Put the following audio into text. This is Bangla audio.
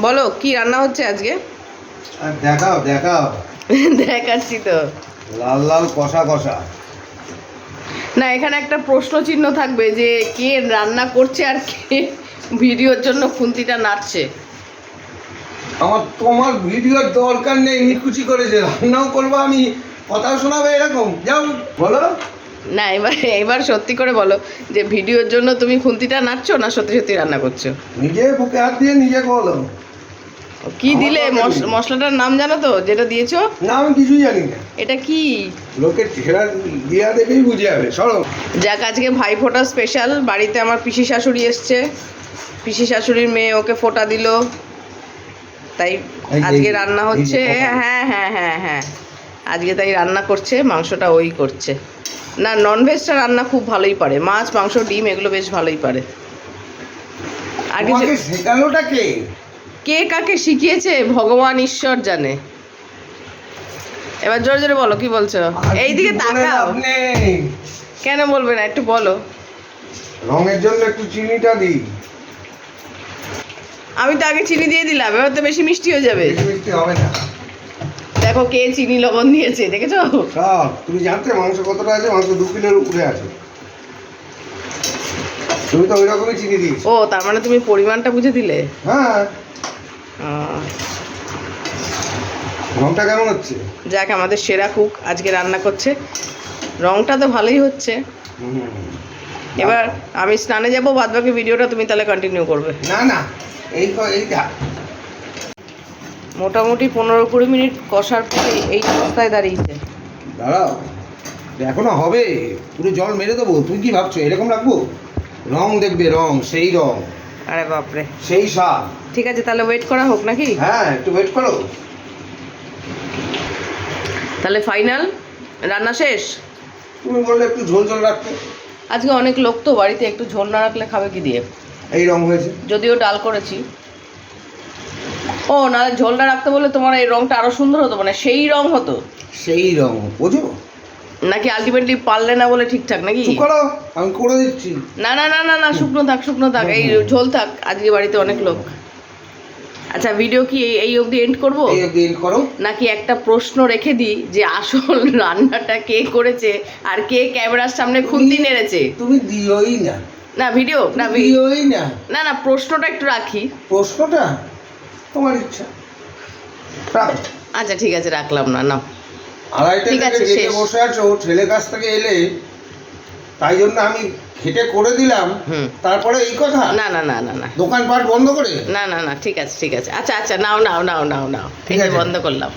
বলো কি রান্না হচ্ছে আজকে? দেখাও দেখাও। দেখাচ্ছি তো। লাল লাল কষা কষা। না, এখানে একটা প্রশ্ন চিহ্ন থাকবে যে কে রান্না করছে আর কে ভিডিওর জন্য খুন্তিটা নাড়ছে। তোমার ভিডিওর দরকার নেই, নিকুচি করেছে, রান্নাও করবো আমি, কথাও শোনাবে এরকম। যাও বলো না, এবার সত্যি করে বলো যে ভিডিওর জন্য তুমি খুন্তিটা নাড়ছো না সত্যি সত্যি রান্না করছো? নিজে বুকে হাত দিয়ে নিজে বলো। কি দিলে? মশলাটার নাম জানো তো যেটা দিয়েছো? না, আমি কিছুই জানি না। এটা কি? লোকের চেহারা দিয়া দেখেই বুঝে যাবে। সরো। যাক, আজকে ভাইফোঁটা স্পেশাল। বাড়িতে আমার পিসি শাশুড়ি এসছে, পিসি শাশুড়ির মেয়ে ওকে ফোঁটা দিল, তাই আজকে রান্না হচ্ছে। হ্যাঁ হ্যাঁ হ্যাঁ হ্যাঁ, আজকে তাই রান্না করছে, মাংসটা ওই করছে। না, ননভেজটা রান্না খুব ভালোই পারে, মাছ মাংস ডিম এগুলো বেশ ভালোই পারে। আর কিছু শেখানোটা কে? কে কাকে শিখিয়েছে ভগবান ঈশ্বর জানে। এবার জোরে জোরে বলো, কি বলছো? এইদিকে তাকাও। কেন বলবে না, একটু বলো। রঙের জন্য একটু চিনিটা দিই। আমি তো আগে চিনি দিয়ে দিলাম, এবার তো বেশি মিষ্টি হয়ে যাবে। মিষ্টি হবে না। দেখো কে চিনি লবণ দিয়েছে, দেখেছো? সব তুমি জানতে মাংস কতটা আছে? মাংস 2 কিলোর উপরে আছে। তুমি তো ওই রকমই চিনি দিয়েছো। ও, তার মানে তুমি পরিমাণটা বুঝে দিলে। হ্যাঁ। রংটা কেমন হচ্ছে? যাক, আমাদের সেরা কুক আজকে রান্না করছে, রংটা তো ভালোই হচ্ছে। এবার আমি স্নানে যাবো, বাদ বাকি ভিডিওটা তুমি তাহলে কন্টিনিউ করবে। না না, এইটা মোটামুটি 15-20 মিনিট কষার পরে এই অবস্থায় দাঁড়িয়েছে। দাঁড়াও, এখনো হবে, পুরো জল মেরে দেবো। তুমি কি ভাবছো এরকম রাখবো? রং দেখবে, রং সেই রং। আরে বাপরে, সেই স্বাদ। ঠিক আছে, তাহলে ওয়েট করা হোক নাকি? হ্যাঁ, একটু ওয়েট করো। তাহলে ফাইনাল রান্না শেষ। তুমি বললে একটু ঝোল ঝোল রাখতে। আজকে অনেক লোক তো বাড়িতে, একটু ঝোল না রাখলে খাবে কি দিয়ে? এই রং হয়েছে। যদিও ডাল করেছি। ও না, ঝোলটা রাখতে বলে তোমার এই রংটা আরো সুন্দর হতো, মানে সেই রং হতো। সেই রং বোঝো নাকি আলটিমেটলি পারলে না বলে ঠিকঠাক নাকি? করো, আমি করে দিচ্ছি। না না না না না, শুকনো থাক, শুকনো থাক, এই ঝোল থাক, আজকে বাড়িতে অনেক লোক। আচ্ছা, ভিডিও কি এই অবধি এন্ড করবো? এই অবধি এন্ড করো। নাকি একটা প্রশ্ন রেখে দিই যে আসল রান্নাটা কে করেছে আর কে ক্যামেরার সামনে খুন্তি নেড়েছে? তুমি দিওই না। না ভিডিও না, দিওই না। না না, প্রশ্নটা একটু রাখি। প্রশ্নটা তোমার ইচ্ছা। আচ্ছা ঠিক আছে, রাখলাম না, নাও। 2:30 ঠিক আছে, থেকে শেষ। বসে আছো, ছেলে কাছ থেকে এলে, তাই জন্য আমি খেটে করে দিলাম। তারপরে এই কথা? না না না না না, দোকানপাট বন্ধ করে? না না না, ঠিক আছে ঠিক আছে, আচ্ছা আচ্ছা, নাও নাও নাও নাও নাও, এই যে বন্ধ করলাম।